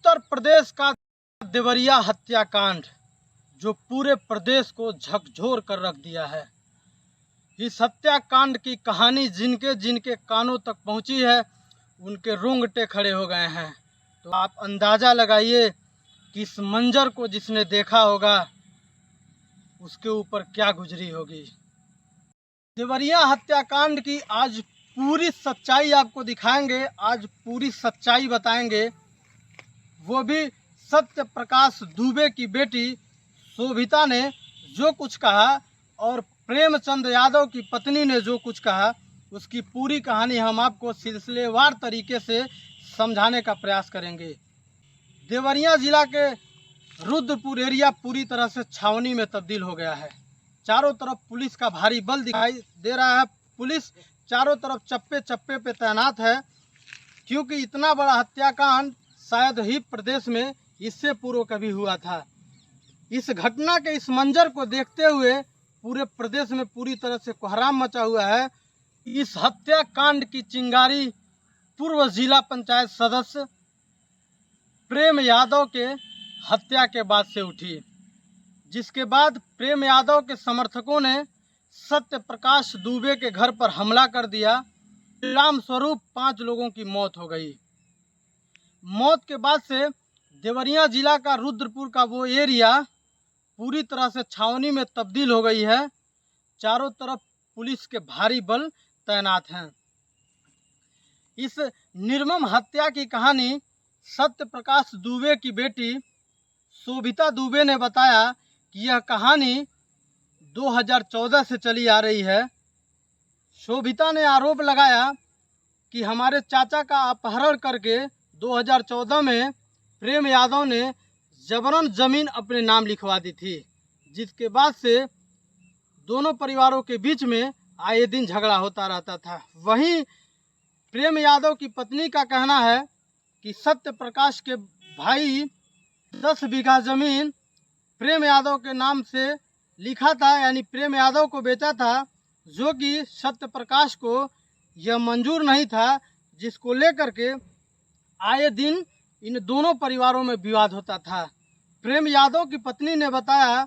उत्तर प्रदेश का देवरिया हत्याकांड जो पूरे प्रदेश को झकझोर कर रख दिया है। इस हत्याकांड की कहानी जिनके जिनके कानों तक पहुंची है उनके रोंगटे खड़े हो गए हैं। तो आप अंदाज़ा लगाइए कि इस मंजर को जिसने देखा होगा उसके ऊपर क्या गुजरी होगी। देवरिया हत्याकांड की आज पूरी सच्चाई आपको दिखाएंगे, आज पूरी सच्चाई बताएंगे। वो भी सत्य प्रकाश दुबे की बेटी शोभिता ने जो कुछ कहा और प्रेमचंद यादव की पत्नी ने जो कुछ कहा, उसकी पूरी कहानी हम आपको सिलसिलेवार तरीके से समझाने का प्रयास करेंगे। देवरिया जिला के रुद्रपुर एरिया पूरी तरह से छावनी में तब्दील हो गया है। चारों तरफ पुलिस का भारी बल दिखाई दे रहा है। पुलिस चारों तरफ चप्पे चप्पे पे तैनात है, क्योंकि इतना बड़ा हत्याकांड शायद ही प्रदेश में इससे पूर्व कभी हुआ था। इस घटना के इस मंजर को देखते हुए पूरे प्रदेश में पूरी तरह से कोहराम मचा हुआ है। इस हत्याकांड की चिंगारी पूर्व जिला पंचायत सदस्य प्रेम यादव के हत्या के बाद से उठी, जिसके बाद प्रेम यादव के समर्थकों ने सत्य प्रकाश दुबे के घर पर हमला कर दिया। परिणाम स्वरूप 5 लोगों की मौत हो गई। मौत के बाद से देवरिया जिला का रुद्रपुर का वो एरिया पूरी तरह से छावनी में तब्दील हो गई है। चारों तरफ पुलिस के भारी बल तैनात हैं। इस निर्मम हत्या की कहानी सत्य प्रकाश दुबे की बेटी शोभिता दुबे ने बताया कि यह कहानी 2014 से चली आ रही है। शोभिता ने आरोप लगाया कि हमारे चाचा का अपहरण करके 2014 में प्रेम यादव ने जबरन जमीन अपने नाम लिखवा दी थी, जिसके बाद से दोनों परिवारों के बीच में आए दिन झगड़ा होता रहता था। वहीं प्रेम यादव की पत्नी का कहना है कि सत्य प्रकाश के भाई 10 बीघा जमीन प्रेम यादव के नाम से लिखा था, यानी प्रेम यादव को बेचा था, जो कि सत्य प्रकाश को यह मंजूर नहीं था, जिसको लेकर के आए दिन इन दोनों परिवारों में विवाद होता था। प्रेम यादव की पत्नी ने बताया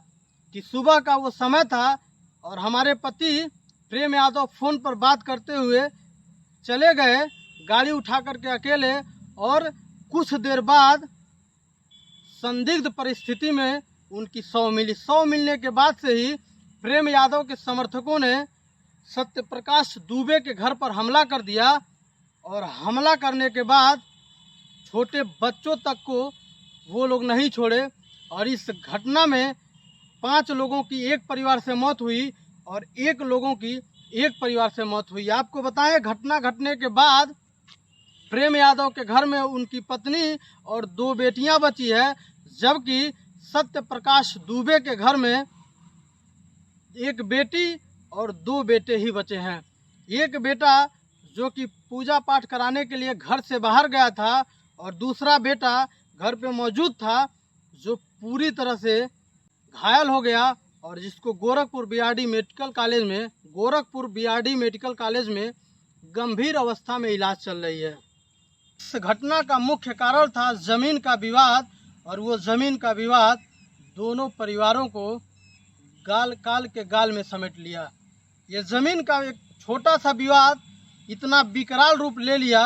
कि सुबह का वो समय था और हमारे पति प्रेम यादव फ़ोन पर बात करते हुए चले गए गाड़ी उठा करके अकेले, और कुछ देर बाद संदिग्ध परिस्थिति में उनकी शव मिली। शव मिलने के बाद से ही प्रेम यादव के समर्थकों ने सत्य प्रकाश दुबे के घर पर हमला कर दिया, और हमला करने के बाद छोटे बच्चों तक को वो लोग नहीं छोड़े, और इस घटना में 5 लोगों की एक परिवार से मौत हुई और 1 लोगों की एक परिवार से मौत हुई। आपको बताएं, घटना घटने के बाद प्रेम यादव के घर में उनकी पत्नी और 2 बेटियां बची है, जबकि सत्य प्रकाश दुबे के घर में 1 बेटी और 2 बेटे ही बचे हैं। एक बेटा जो कि पूजा पाठ कराने के लिए घर से बाहर गया था, और दूसरा बेटा घर पे मौजूद था, जो पूरी तरह से घायल हो गया और जिसको गोरखपुर बीआरडी मेडिकल कॉलेज में गंभीर अवस्था में इलाज चल रही है। इस घटना का मुख्य कारण था ज़मीन का विवाद, और वो ज़मीन का विवाद दोनों परिवारों को काल के गाल में समेट लिया। ये ज़मीन का एक छोटा सा विवाद इतना विकराल रूप ले लिया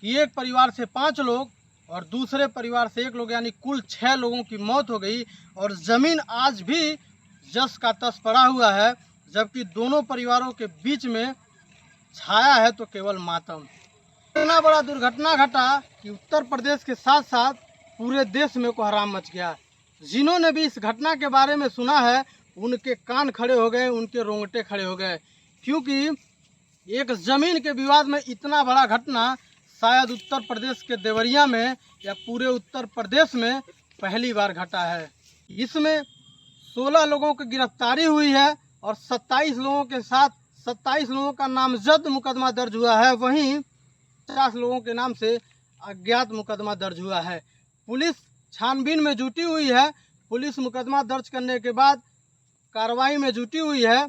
कि एक परिवार से 5 लोग और दूसरे परिवार से 1 लोग, यानी कुल 6 लोगों की मौत हो गई, और ज़मीन आज भी जस का तस पड़ा हुआ है, जबकि दोनों परिवारों के बीच में छाया है तो केवल मातम। इतना बड़ा दुर्घटना घटा कि उत्तर प्रदेश के साथ साथ पूरे देश में कोहराम मच गया। जिन्होंने भी इस घटना के बारे में सुना है उनके कान खड़े हो गए, उनके रोंगटे खड़े हो गए, क्योंकि एक ज़मीन के विवाद में इतना बड़ा घटना शायद उत्तर प्रदेश के देवरिया में या पूरे उत्तर प्रदेश में पहली बार घटा है। इसमें 16 लोगों की गिरफ्तारी हुई है और 27 लोगों का नामजद मुकदमा दर्ज हुआ है। वहीं 50 लोगों के नाम से अज्ञात मुकदमा दर्ज हुआ है। पुलिस छानबीन में जुटी हुई है। पुलिस मुकदमा दर्ज करने के बाद कार्रवाई में जुटी हुई है।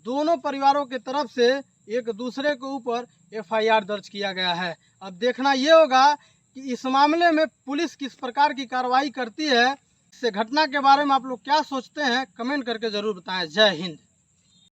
दोनों परिवारों के तरफ से एक दूसरे के ऊपर FIR दर्ज किया गया है। अब देखना ये होगा कि इस मामले में पुलिस किस प्रकार की कार्रवाई करती है। इस घटना के बारे में आप लोग क्या सोचते हैं, कमेंट करके ज़रूर बताएं। जय हिंद।